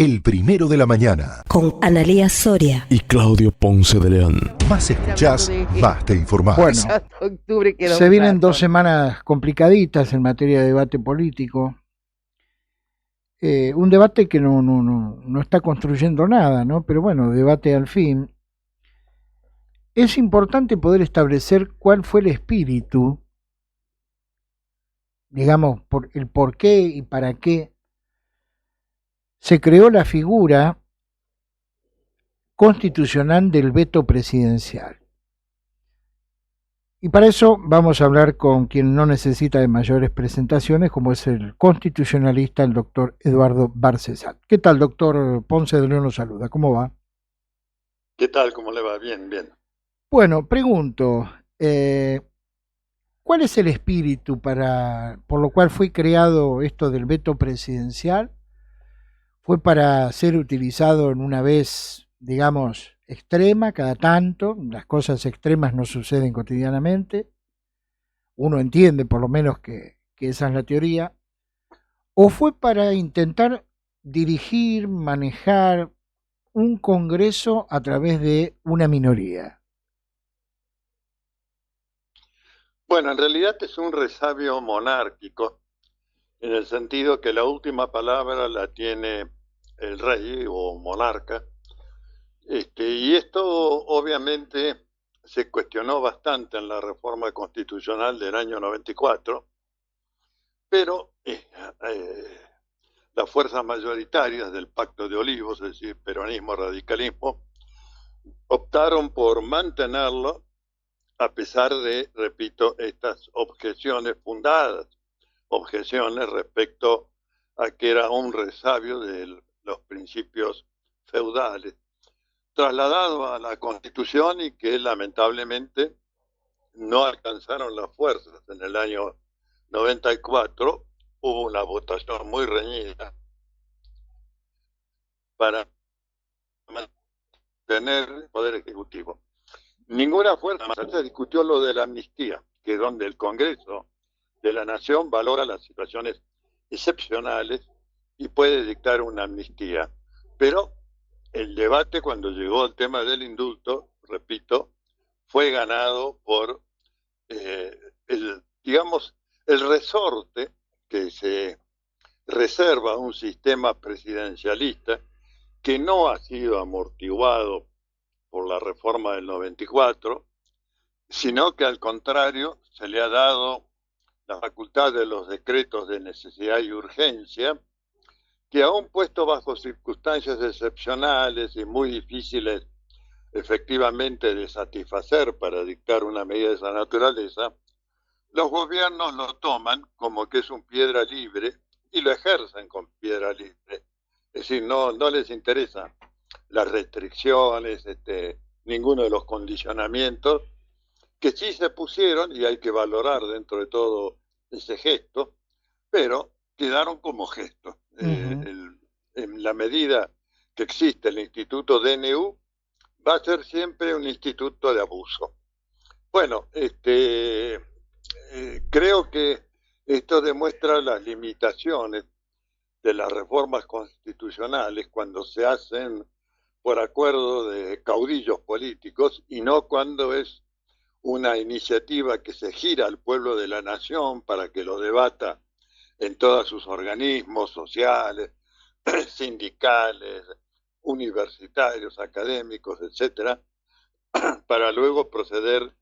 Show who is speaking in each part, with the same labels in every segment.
Speaker 1: El primero de la mañana.
Speaker 2: Con Analía Soria
Speaker 3: y Claudio Ponce de León.
Speaker 1: Más escuchás, más te informás.
Speaker 4: Bueno, se vienen 2 semanas complicaditas en materia de debate político. Un debate que no está construyendo nada, ¿no? Pero bueno, debate al fin. Es importante poder establecer cuál fue el espíritu, digamos, el por qué y para qué se creó la figura constitucional del veto presidencial. Y para eso vamos a hablar con quien no necesita de mayores presentaciones, como es el constitucionalista, el doctor Eduardo Barcesat. ¿Qué tal, doctor Ponce de León? Lo saluda. ¿Cómo va?
Speaker 5: ¿Qué tal? ¿Cómo le va? Bien, bien.
Speaker 4: Bueno, pregunto, ¿cuál es el espíritu por lo cual fue creado esto del veto presidencial? ¿Fue para ser utilizado en una vez, digamos, extrema, cada tanto? Las cosas extremas no suceden cotidianamente. Uno entiende por lo menos que esa es la teoría. ¿O fue para intentar dirigir, manejar un Congreso a través de una minoría?
Speaker 5: Bueno, en realidad es un resabio monárquico, en el sentido que la última palabra la tiene el rey o monarca. Y esto obviamente se cuestionó bastante en la reforma constitucional del año 94, pero las fuerzas mayoritarias del Pacto de Olivos, es decir, peronismo, radicalismo, optaron por mantenerlo a pesar de, repito, estas objeciones fundadas, objeciones respecto a que era un resabio de los principios feudales, trasladado a la Constitución y que lamentablemente no alcanzaron las fuerzas. En el año 94 hubo una votación muy reñida para mantener el Poder Ejecutivo. Ninguna fuerza se discutió lo de la amnistía, que es donde el Congreso de la Nación valora las situaciones excepcionales y puede dictar una amnistía. Pero el debate, cuando llegó el tema del indulto, repito, fue ganado por el resorte que se reserva a un sistema presidencialista que no ha sido amortiguado por la reforma del 94, sino que al contrario se le ha dado la facultad de los decretos de necesidad y urgencia, que aún puesto bajo circunstancias excepcionales y muy difíciles efectivamente de satisfacer para dictar una medida de esa naturaleza, los gobiernos lo toman como que es un piedra libre y lo ejercen con piedra libre. Es decir, no les interesa las restricciones, ninguno de los condicionamientos, que sí se pusieron, y hay que valorar dentro de todo ese gesto, pero quedaron como gestos. En la medida que existe el Instituto DNU, va a ser siempre un instituto de abuso. Bueno, creo que esto demuestra las limitaciones de las reformas constitucionales cuando se hacen por acuerdo de caudillos políticos y no cuando es una iniciativa que se gira al pueblo de la nación para que lo debata en todos sus organismos sociales, sindicales, universitarios, académicos, etcétera, para luego proceder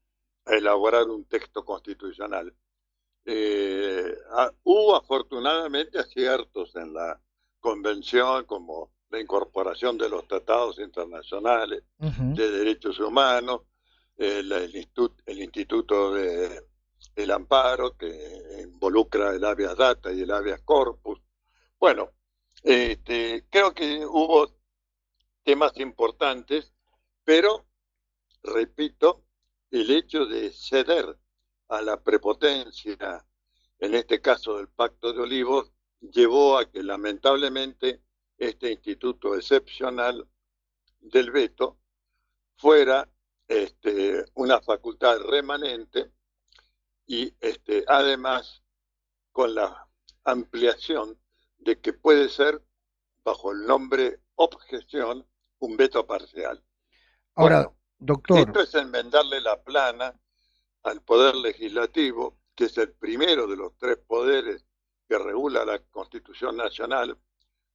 Speaker 5: a elaborar un texto constitucional. Hubo afortunadamente aciertos en la convención, como la incorporación de los tratados internacionales de derechos humanos, el Instituto del Amparo, que involucra el habeas data y el habeas corpus. Bueno, creo que hubo temas importantes, pero, repito, el hecho de ceder a la prepotencia, en este caso del Pacto de Olivos, llevó a que lamentablemente este instituto excepcional del veto fuera una facultad remanente y además con la ampliación de que puede ser bajo el nombre objeción, un veto parcial.
Speaker 4: Ahora,
Speaker 5: Bueno,
Speaker 4: doctor,
Speaker 5: esto es enmendarle la plana al Poder Legislativo, que es el primero de los tres poderes que regula la Constitución Nacional,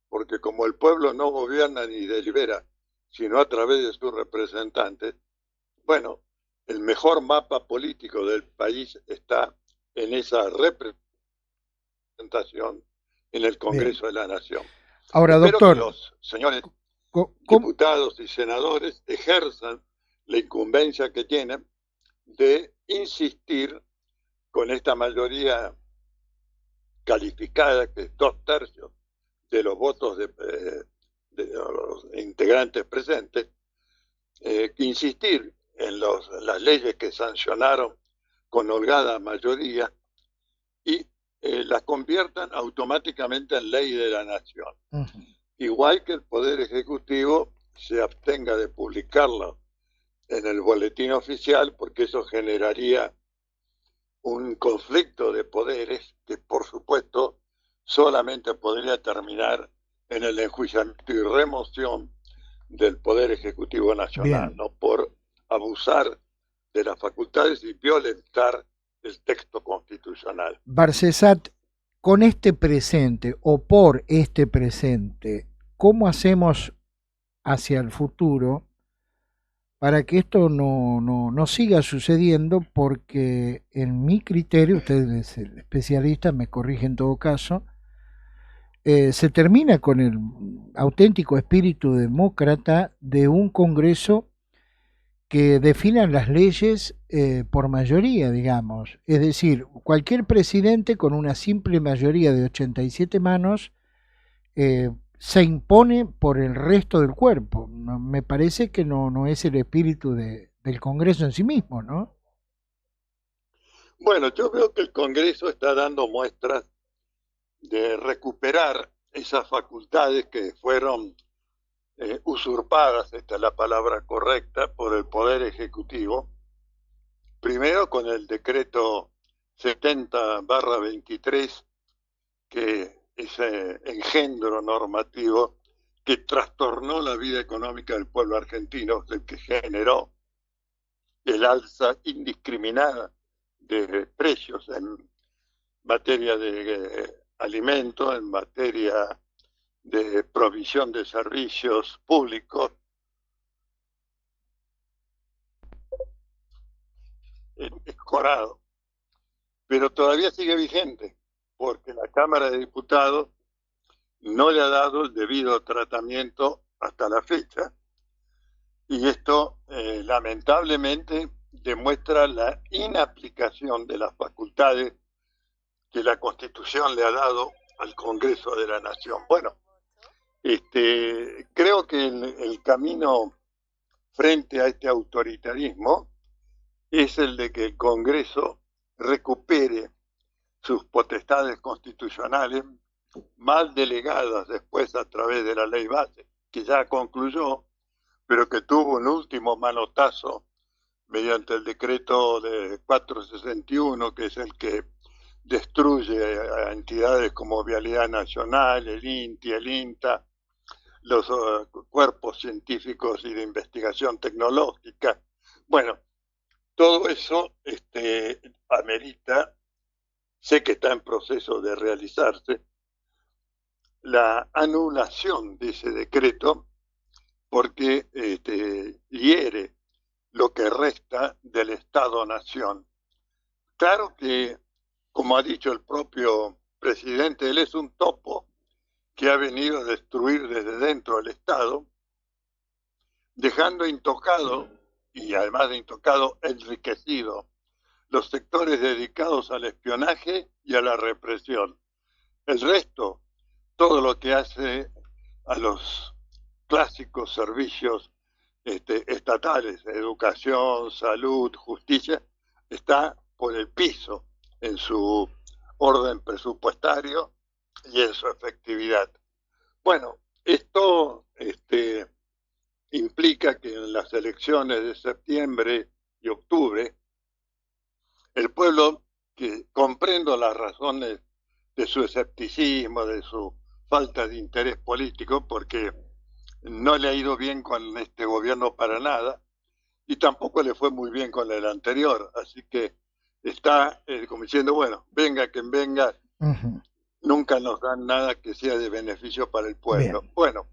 Speaker 5: porque como el pueblo no gobierna ni delibera, sino a través de sus representantes, bueno, el mejor mapa político del país está en esa representación en el Congreso de la Nación.
Speaker 4: ahora,
Speaker 5: Espero que
Speaker 4: doctor,
Speaker 5: los señores
Speaker 4: ¿cómo?
Speaker 5: diputados y senadores ejerzan la incumbencia que tienen de insistir con esta mayoría calificada, que es 2/3 de los votos de los integrantes presentes, insistir en las leyes que sancionaron con holgada mayoría y las conviertan automáticamente en ley de la nación. Igual que el Poder Ejecutivo se abstenga de publicarlo en el boletín oficial, porque eso generaría un conflicto de poderes que, por supuesto, solamente podría terminar en el enjuiciamiento y remoción del Poder Ejecutivo Nacional,
Speaker 4: Bien.
Speaker 5: no por abusar de las facultades y violentar el texto constitucional.
Speaker 4: Barcesat, con este presente o por este presente, ¿cómo hacemos hacia el futuro para que esto no siga sucediendo? Porque en mi criterio, usted es el especialista, me corrige en todo caso, se termina con el auténtico espíritu demócrata de un Congreso que definan las leyes por mayoría, digamos. Es decir, cualquier presidente con una simple mayoría de 87 manos se impone por el resto del cuerpo. Me parece que no es el espíritu del Congreso en sí mismo, ¿no?
Speaker 5: Bueno, yo veo que el Congreso está dando muestras de recuperar esas facultades que fueron usurpadas, esta es la palabra correcta, por el Poder Ejecutivo, primero con el decreto 70/23, que ese engendro normativo que trastornó la vida económica del pueblo argentino, el que generó el alza indiscriminada de precios en materia de alimentos, en materia de provisión de servicios públicos, escorado, pero todavía sigue vigente, porque la Cámara de Diputados no le ha dado el debido tratamiento hasta la fecha, y esto lamentablemente demuestra la inaplicación de las facultades que la Constitución le ha dado al Congreso de la Nación. Bueno, creo que el camino frente a este autoritarismo es el de que el Congreso recupere sus potestades constitucionales, mal delegadas después a través de la ley base, que ya concluyó, pero que tuvo un último manotazo mediante el decreto de 461, que es el que destruye a entidades como Vialidad Nacional, el INTI, el INTA, los cuerpos científicos y de investigación tecnológica. Bueno, todo eso amerita, sé que está en proceso de realizarse, la anulación de ese decreto, porque hiere lo que resta del Estado-Nación. Claro que, como ha dicho el propio presidente, él es un topo que ha venido a destruir desde dentro el Estado, dejando intocado, y además de intocado, enriquecido, los sectores dedicados al espionaje y a la represión. El resto, todo lo que hace a los clásicos servicios estatales, educación, salud, justicia, está por el piso en su orden presupuestario y en su efectividad. Bueno, esto implica que en las elecciones de septiembre y octubre, el pueblo, que comprendo las razones de su escepticismo, de su falta de interés político, porque no le ha ido bien con este gobierno para nada, y tampoco le fue muy bien con el anterior, así que está como diciendo, bueno, venga quien venga, nunca nos dan nada que sea de beneficio para el pueblo.
Speaker 4: Bien.
Speaker 5: Bueno,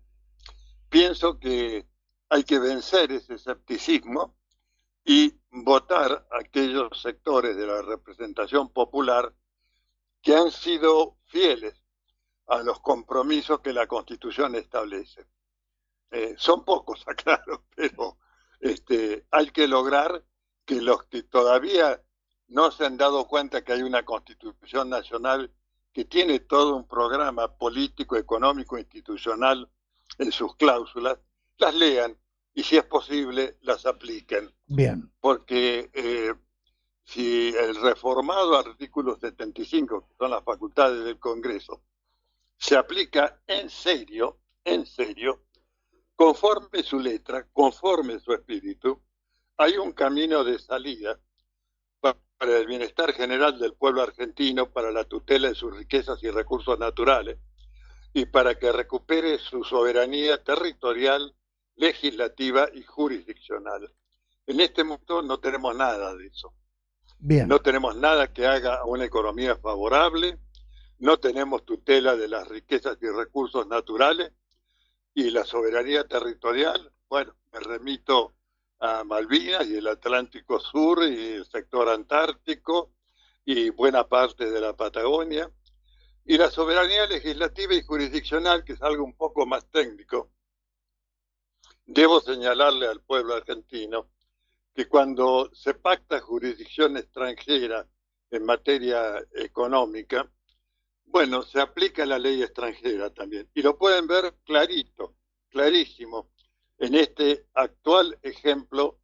Speaker 5: pienso que hay que vencer ese escepticismo y votar a aquellos sectores de la representación popular que han sido fieles a los compromisos que la Constitución establece. Son pocos, aclaro, pero hay que lograr que los que todavía no se han dado cuenta que hay una Constitución nacional que tiene todo un programa político, económico, institucional en sus cláusulas, las lean y, si es posible, las apliquen.
Speaker 4: Bien.
Speaker 5: Porque si el reformado artículo 75, que son las facultades del Congreso, se aplica en serio, conforme su letra, conforme su espíritu, hay un camino de salida para el bienestar general del pueblo argentino, para la tutela de sus riquezas y recursos naturales, y para que recupere su soberanía territorial, legislativa y jurisdiccional. En este momento no tenemos nada de eso.
Speaker 4: Bien.
Speaker 5: No tenemos nada que haga una economía favorable, no tenemos tutela de las riquezas y recursos naturales, y la soberanía territorial, bueno, me remito a Malvinas y el Atlántico Sur y el sector antártico y buena parte de la Patagonia. Y la soberanía legislativa y jurisdiccional, que es algo un poco más técnico, debo señalarle al pueblo argentino que cuando se pacta jurisdicción extranjera en materia económica, bueno, se aplica la ley extranjera también. Y lo pueden ver clarito, clarísimo, en este actual ejemplo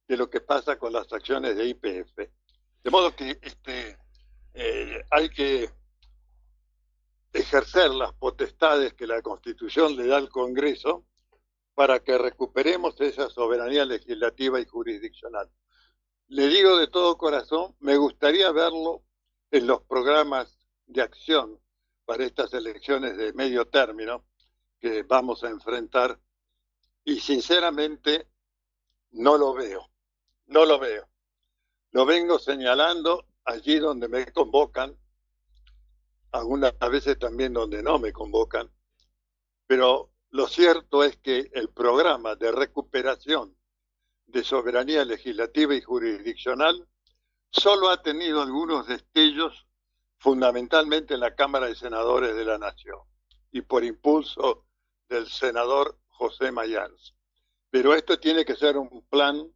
Speaker 5: de lo que pasa con las acciones de YPF. De modo que hay que ejercer las potestades que la Constitución le da al Congreso para que recuperemos esa soberanía legislativa y jurisdiccional. Le digo de todo corazón, me gustaría verlo en los programas de acción para estas elecciones de medio término que vamos a enfrentar, y sinceramente no lo veo. Lo vengo señalando allí donde me convocan, algunas veces también donde no me convocan, pero lo cierto es que el programa de recuperación de soberanía legislativa y jurisdiccional solo ha tenido algunos destellos, fundamentalmente en la Cámara de Senadores de la Nación y por impulso del senador José Mayans. Pero esto tiene que ser un plan,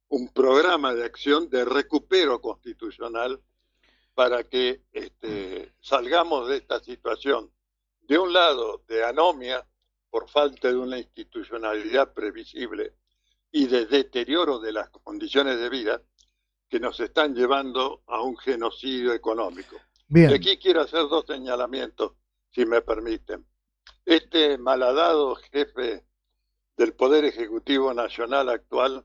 Speaker 5: un programa de acción de recupero constitucional para que salgamos de esta situación, de un lado, de anomia por falta de una institucionalidad previsible y de deterioro de las condiciones de vida que nos están llevando a un genocidio económico.
Speaker 4: Bien.
Speaker 5: Y aquí quiero hacer dos señalamientos, si me permiten. Este malhadado jefe del Poder Ejecutivo Nacional actual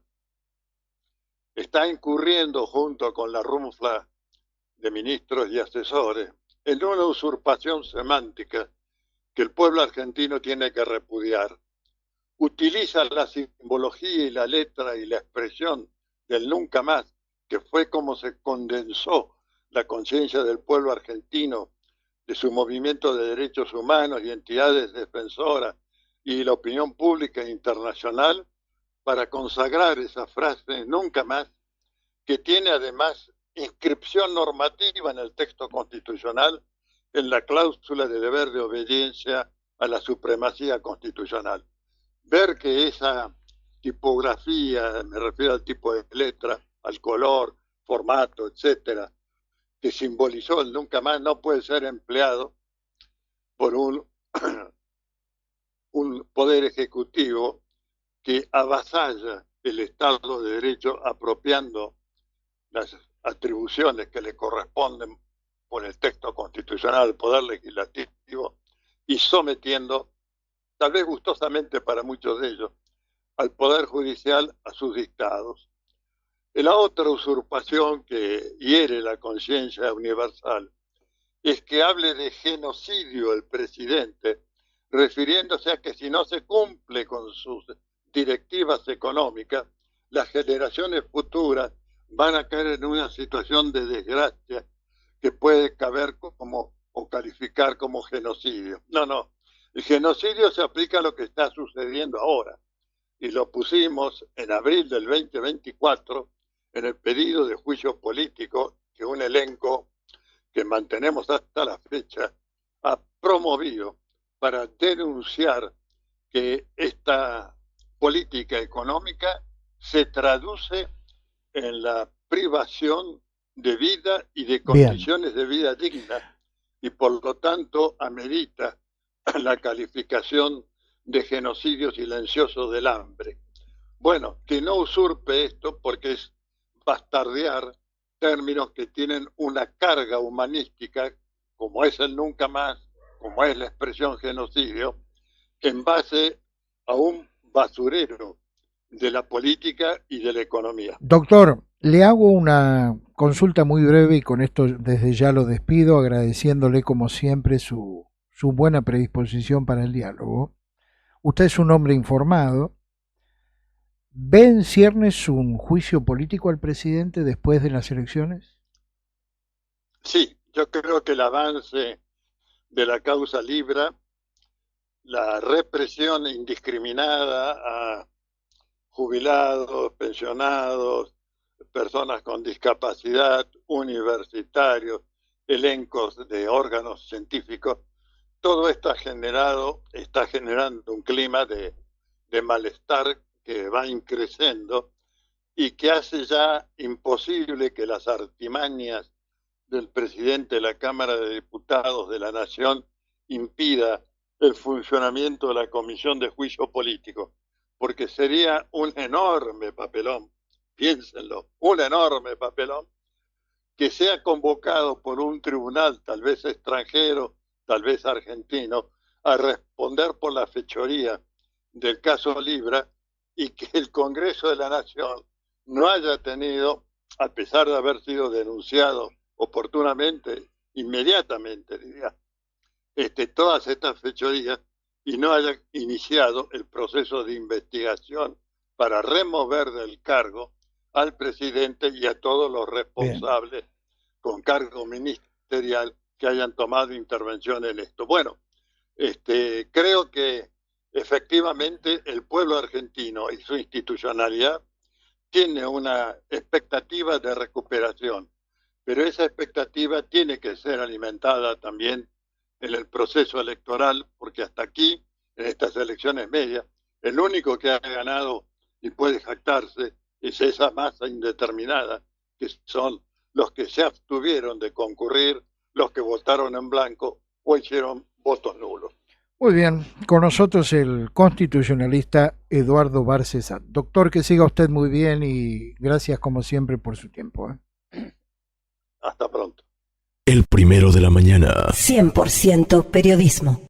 Speaker 5: está incurriendo junto con la runfla de ministros y asesores en una usurpación semántica que el pueblo argentino tiene que repudiar. Utiliza la simbología y la letra y la expresión del nunca más, que fue como se condensó la conciencia del pueblo argentino, de su movimiento de derechos humanos y entidades defensoras y la opinión pública internacional, para consagrar esa frase nunca más, que tiene además inscripción normativa en el texto constitucional, en la cláusula de deber de obediencia a la supremacía constitucional. Ver que esa tipografía, me refiero al tipo de letra, al color, formato, etcétera, que simbolizó el nunca más, no puede ser empleado por un poder ejecutivo que avasalla el Estado de Derecho, apropiando las atribuciones que le corresponden por el texto constitucional al Poder Legislativo y sometiendo, tal vez gustosamente para muchos de ellos, al Poder Judicial a sus dictados. La otra usurpación que hiere la conciencia universal es que hable de genocidio el presidente, refiriéndose a que si no se cumple con sus directivas económicas, las generaciones futuras van a caer en una situación de desgracia que puede caber como o calificar como genocidio. No. El genocidio se aplica a lo que está sucediendo ahora. Y lo pusimos en abril del 2024 en el pedido de juicio político que un elenco que mantenemos hasta la fecha ha promovido para denunciar que esta política económica se traduce en la privación de vida y de condiciones de vida dignas y por lo tanto amerita la calificación de genocidio silencioso del hambre. Bueno, que no usurpe esto porque es bastardear términos que tienen una carga humanística, como es el nunca más, como es la expresión genocidio, en base a un basurero de la política y de la economía.
Speaker 4: Doctor, le hago una consulta muy breve y con esto desde ya lo despido, agradeciéndole como siempre su buena predisposición para el diálogo. Usted es un hombre informado. ¿Ve en ciernes un juicio político al presidente después de las elecciones?
Speaker 5: Sí, yo creo que el avance de la causa Libra, la represión indiscriminada a jubilados, pensionados, personas con discapacidad, universitarios, elencos de órganos científicos, todo esto está generando un clima de malestar que va increciendo y que hace ya imposible que las artimañas del presidente de la Cámara de Diputados de la Nación impida el funcionamiento de la Comisión de Juicio Político, porque sería un enorme papelón, piénsenlo, un enorme papelón, que sea convocado por un tribunal, tal vez extranjero, tal vez argentino, a responder por la fechoría del caso Libra y que el Congreso de la Nación no haya tenido, a pesar de haber sido denunciado oportunamente, inmediatamente, diría, todas estas fechorías y no haya iniciado el proceso de investigación para remover del cargo al presidente y a todos los responsables con cargo ministerial que hayan tomado intervención en esto. Bueno, creo que efectivamente el pueblo argentino y su institucionalidad tiene una expectativa de recuperación, pero esa expectativa tiene que ser alimentada también en el proceso electoral, porque hasta aquí, en estas elecciones medias, el único que ha ganado y puede jactarse es esa masa indeterminada, que son los que se abstuvieron de concurrir, los que votaron en blanco o hicieron votos nulos.
Speaker 4: Muy bien, con nosotros el constitucionalista Eduardo Bárcesa. Doctor, que siga usted muy bien y gracias como siempre por su tiempo.
Speaker 5: Hasta pronto.
Speaker 3: El primero de la mañana.
Speaker 2: 100% periodismo.